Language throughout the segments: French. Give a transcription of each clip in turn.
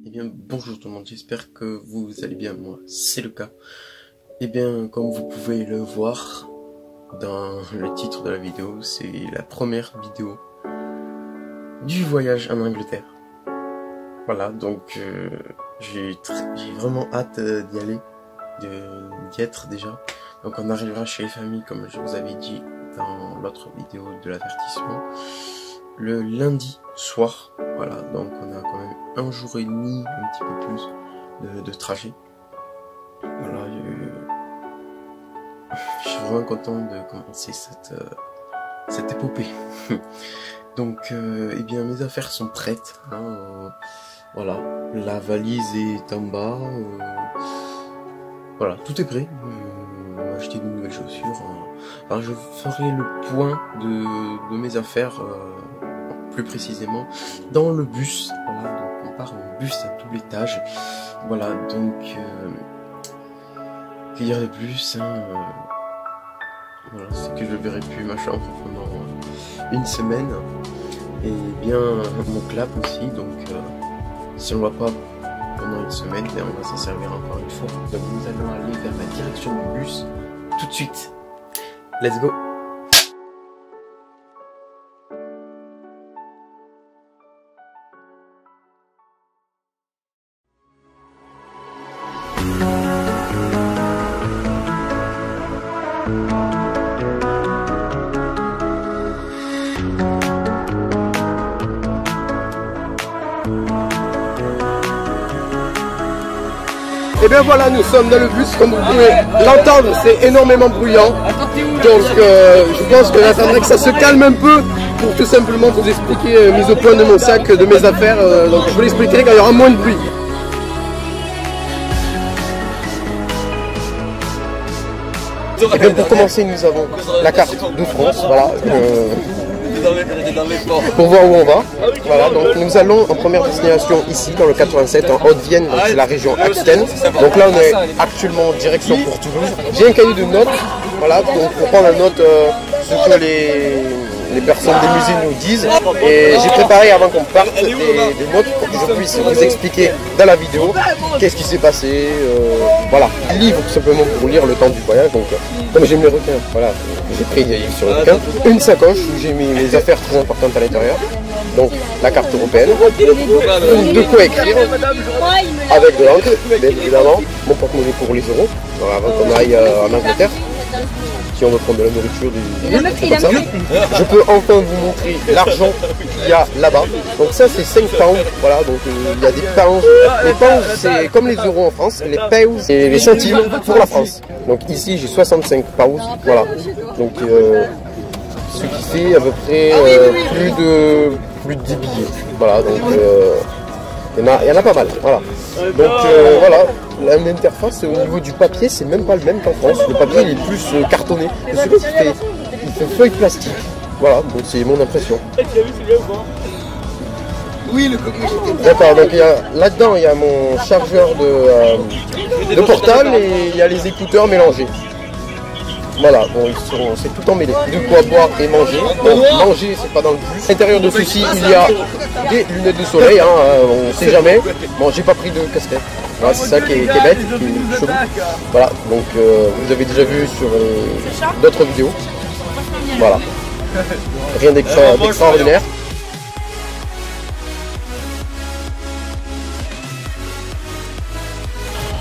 Eh bien, bonjour tout le monde, j'espère que vous allez bien, moi, c'est le cas. Eh bien, comme vous pouvez le voir dans le titre de la vidéo, c'est la première vidéo du voyage en Angleterre. Voilà, donc j'ai vraiment hâte d'y aller, d'y être déjà. Donc on arrivera chez les familles, comme je vous avais dit dans l'autre vidéo de l'avertissement, le lundi soir. Voilà, donc on a quand même un jour et demi, un petit peu plus de trajet. Voilà, je suis vraiment content de commencer cette épopée. Donc, eh bien, mes affaires sont prêtes. Hein, voilà, la valise est en bas. Voilà, tout est prêt. On va acheter de nouvelles chaussures. Alors, je ferai le point de mes affaires, plus précisément, dans le bus. Voilà, donc on part en bus à double étage. Voilà, donc, que dire de plus, hein, voilà, c'est que je verrai plus ma chambre pendant une semaine. Et bien mon clap aussi, donc si on ne va pas pendant une semaine, on va s'en servir encore une fois. Donc nous allons aller vers la direction du bus tout de suite. Let's go! Et bien voilà, nous sommes dans le bus, comme vous pouvez l'entendre, c'est énormément bruyant. Donc je pense que j'attendrai que ça se calme un peu pour tout simplement vous expliquer mise au point de mon sac, de mes affaires. Donc je vous l'expliquerai quand il y aura moins de bruit. Et bien pour commencer, nous avons la carte de France, voilà. Pour voir où on va. Voilà, donc nous allons en première destination ici dans le 87 en Haute-Vienne, donc c'est la région Aquitaine. Donc là on est actuellement en direction pour Toulouse. J'ai un cahier de notes, voilà, donc pour prendre en note ce que les personnes des musées nous disent. Et j'ai préparé avant qu'on parte des notes pour que je puisse vous expliquer dans la vidéo qu'est-ce qui s'est passé. Voilà, livre tout simplement pour lire le temps du voyage. Donc comme j'aime les requins, voilà, j'ai pris des livres sur les requins. Une sacoche où j'ai mis mes affaires très importantes à l'intérieur. Donc la carte européenne, de quoi écrire, avec de l'encre, bien évidemment, mon porte-monnaie pour les euros, avant qu'on aille en Angleterre. Si on veut prendre de la nourriture, comme ça. Je peux enfin vous montrer l'argent qu'il y a là-bas. Donc ça c'est 5 pounds, voilà, donc il y a des pounds. Les pounds c'est comme les euros en France, les pounds c'est les centimes pour la France. Donc ici j'ai 65 pounds, voilà. Donc ce qui fait à peu près plus de 10 billets. Voilà, donc il y en a pas mal, voilà. Donc voilà, l'interface au niveau du papier, c'est même pas le même qu'en France. Le papier il est plus cartonné. Celui-là il fait feuille plastique. Voilà, donc c'est mon impression. Oui, le coquille. D'accord, donc là-dedans il y a mon chargeur de portable et il y a les écouteurs mélangés. Voilà, bon, c'est tout emmêlé. De quoi boire et manger. Donc manger, c'est pas dans le bus. À l'intérieur de ceci, il y a des lunettes de soleil, hein, on sait jamais. Bon, j'ai pas pris de casquette. Voilà, c'est ça qui est bête, qui est chelou. Voilà, donc vous avez déjà vu sur d'autres vidéos. Voilà. Rien d'extraordinaire.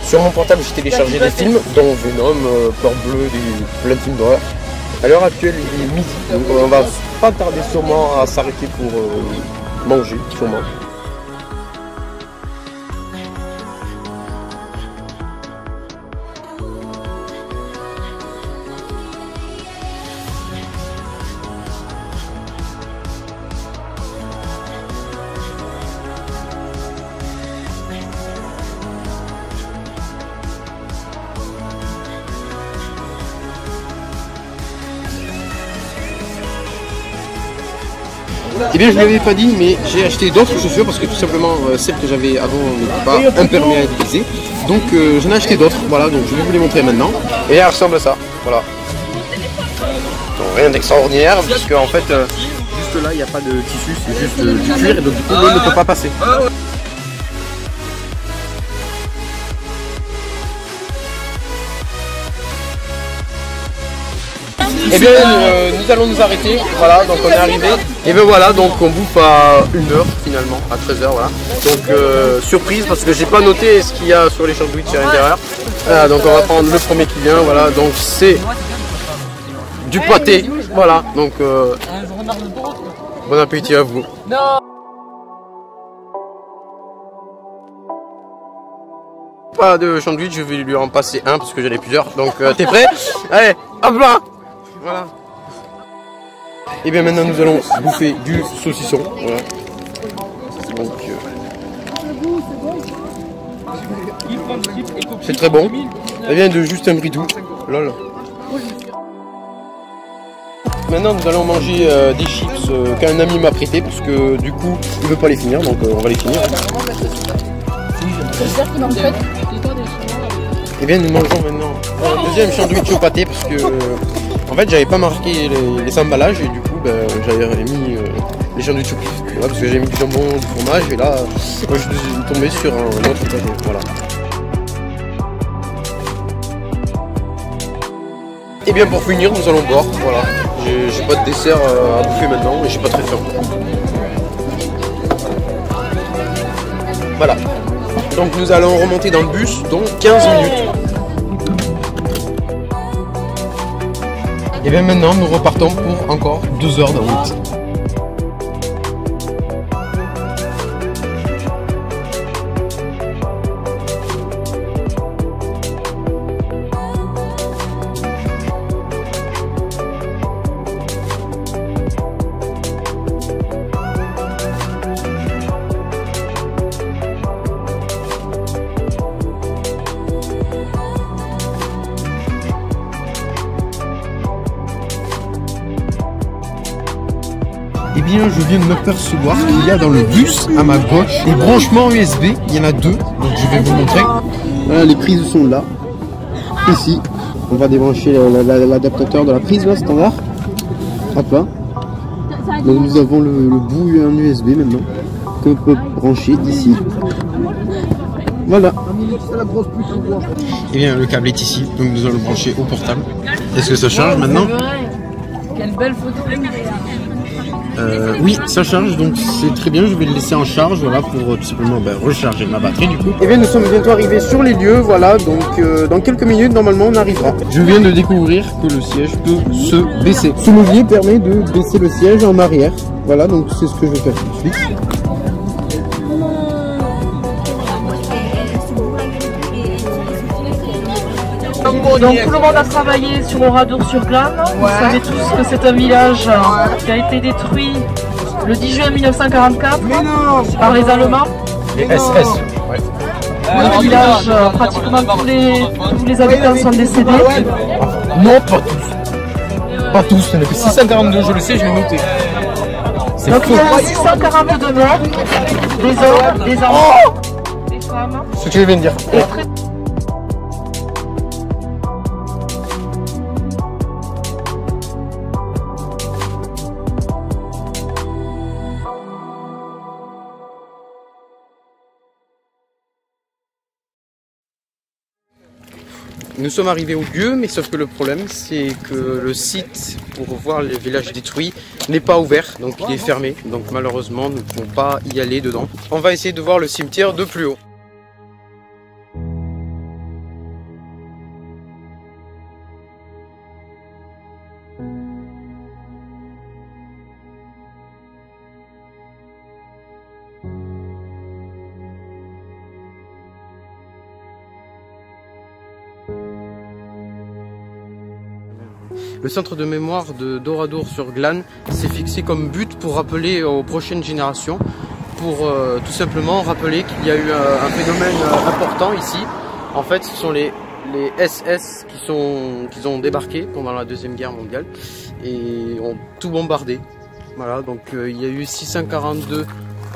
Sur mon portable, j'ai téléchargé des films, dont Venom, Peur Bleue, plein de films d'horreur. À l'heure actuelle, il est midi, donc on va pas tarder sûrement à s'arrêter pour manger, sûrement. Eh bien je ne l'avais pas dit, mais j'ai acheté d'autres chaussures parce que tout simplement celles que j'avais avant n'étaient pas imperméabilisées. Donc j'en ai acheté d'autres, voilà, donc je vais vous les montrer maintenant. Et elles ressemblent à ça, voilà. Donc rien d'extraordinaire, puisque en fait juste là il n'y a pas de tissu, c'est juste du cuir et donc du coup l'eau ne peut pas passer. Et bien nous allons nous arrêter, voilà, donc on est arrivé. Et bien voilà, donc on bouffe à 1h finalement, à 13h, voilà. Donc surprise parce que j'ai pas noté ce qu'il y a sur les sandwichs à l'intérieur. Voilà, donc on va prendre le premier qui vient, voilà, donc c'est du pâté, voilà, donc bon appétit à vous. Pas de sandwich, je vais lui en passer un parce que j'en ai plusieurs. Donc t'es prêt? Allez, hop là. Voilà. Et bien maintenant nous allons bouffer du saucisson. Voilà. Donc c'est très bon. Ça vient de Justin Bridou. Lol. Maintenant nous allons manger des chips qu'un ami m'a prêté parce que du coup il veut pas les finir, donc on va les finir. Et bien nous mangeons maintenant le deuxième sandwich au pâté parce que en fait j'avais pas marqué les emballages et du coup j'avais mis les sandwichs au pif, voilà, parce que j'ai mis du jambon, du fromage et là moi, je suis tombé sur un autre pâté, voilà. Et bien pour finir nous allons boire, voilà. J'ai pas de dessert à bouffer maintenant et j'ai pas très faim. Voilà. Donc nous allons remonter dans le bus dans 15 minutes. Et bien maintenant nous repartons pour encore 2 heures de route. Eh bien, je viens de m'apercevoir qu'il y a dans le bus, à ma gauche, des branchements USB. Il y en a 2, donc je vais vous montrer. Voilà, les prises sont là. Ici, on va débrancher l'adaptateur de la prise, là, standard. Hop là. Donc nous avons le bout en USB maintenant, qu'on peut brancher ici. Voilà. Et bien, le câble est ici, donc nous allons le brancher au portable. Est-ce que ça charge maintenant? Quelle belle photo! Oui, ça charge, donc c'est très bien, je vais le laisser en charge, voilà, pour tout simplement recharger ma batterie du coup. Et bien nous sommes bientôt arrivés sur les lieux, voilà, donc dans quelques minutes normalement on arrivera. Je viens de découvrir que le siège peut se baisser. Ce levier permet de baisser le siège en arrière, voilà, donc c'est ce que je vais faire tout de suite. Donc tout le monde a travaillé sur Oradour-sur-Glane. Vous savez tous que c'est un village qui a été détruit le 10 juin 1944 par les Allemands. Les SS. Ouais. Le village, pratiquement tous les habitants sont décédés. Non, pas tous. Pas tous, il n'y en a que 642, je le sais, je l'ai noté. Donc il y a 642 morts, des hommes, des enfants, des femmes. Ce que je viens de dire. Nous sommes arrivés au lieu, mais sauf que le problème c'est que le site pour voir les villages détruits n'est pas ouvert, donc il est fermé, donc malheureusement nous ne pouvons pas y aller dedans. On va essayer de voir le cimetière de plus haut. Le centre de mémoire de d'Oradour-sur-Glane s'est fixé comme but pour rappeler aux prochaines générations, pour tout simplement rappeler qu'il y a eu un phénomène important ici. En fait, ce sont les SS qui ont débarqué pendant la Deuxième Guerre mondiale et ont tout bombardé. Voilà, donc il y a eu 642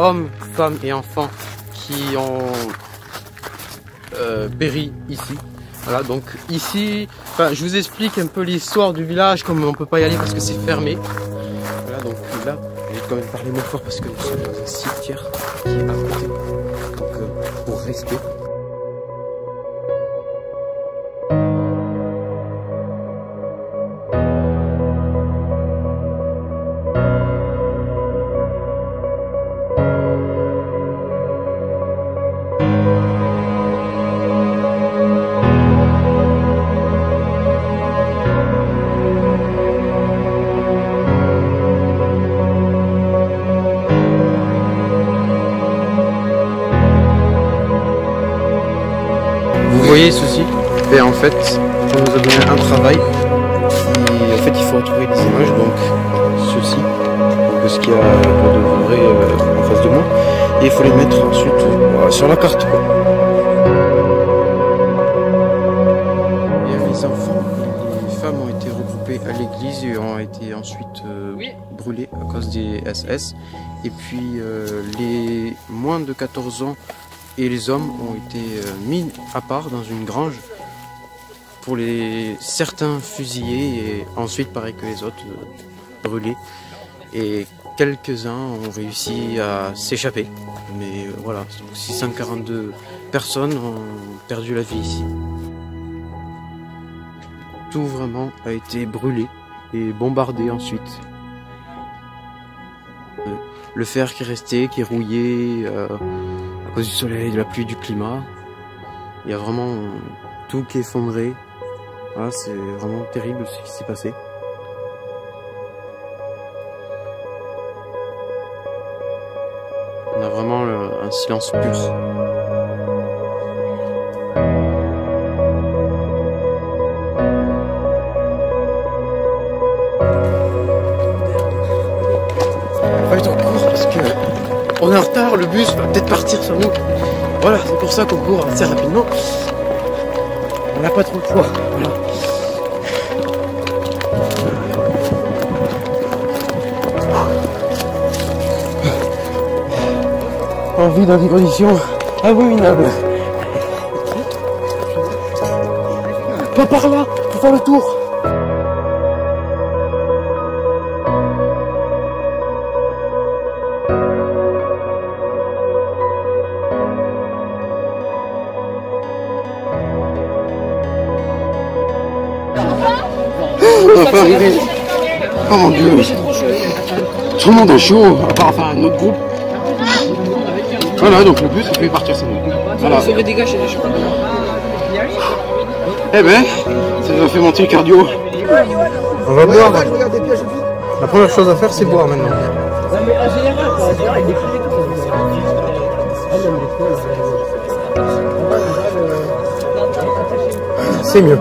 hommes, femmes et enfants qui ont péri ici. Voilà, donc ici, enfin, je vous explique un peu l'histoire du village, comme on peut pas y aller parce que c'est fermé. Voilà, donc là, je vais quand même parler moins fort parce que nous sommes dans un cimetière qui est à côté, donc pour rester. voyez ceci, et en fait on nous a donné un travail. Et en fait il faut retrouver des images, donc ceci, de ce qu'il y a de vrai en face de moi. Et il faut les mettre ensuite sur la carte, quoi. Et les enfants et les femmes ont été regroupés à l'église et ont été ensuite brûlés à cause des SS. Et puis les moins de 14 ans et les hommes ont été mis à part dans une grange pour certains fusillés et ensuite pareil que les autres brûlés. Et quelques-uns ont réussi à s'échapper. Mais voilà, 642 personnes ont perdu la vie ici. Tout vraiment a été brûlé et bombardé ensuite. Le fer qui est resté, qui est rouillé à cause du soleil, de la pluie, du climat. Il y a vraiment tout qui est effondré. Voilà, c'est vraiment terrible ce qui s'est passé. On a vraiment un silence pur. On va être en cours parce que on est en retard, le bus va peut-être partir sur nous. Voilà, c'est pour ça qu'on court assez rapidement. On n'a pas trop le choix. Voilà. On vit dans des conditions abominables. Pas par là, faut faire le tour. On va pas arriver. Oh mon dieu. Tout le monde est chaud, à part enfin un autre groupe. Voilà, donc le bus, on peut partir sans nous. Voilà. Eh ben, ça nous a fait monter le cardio. On va boire. La première chose à faire, c'est boire maintenant. C'est mieux.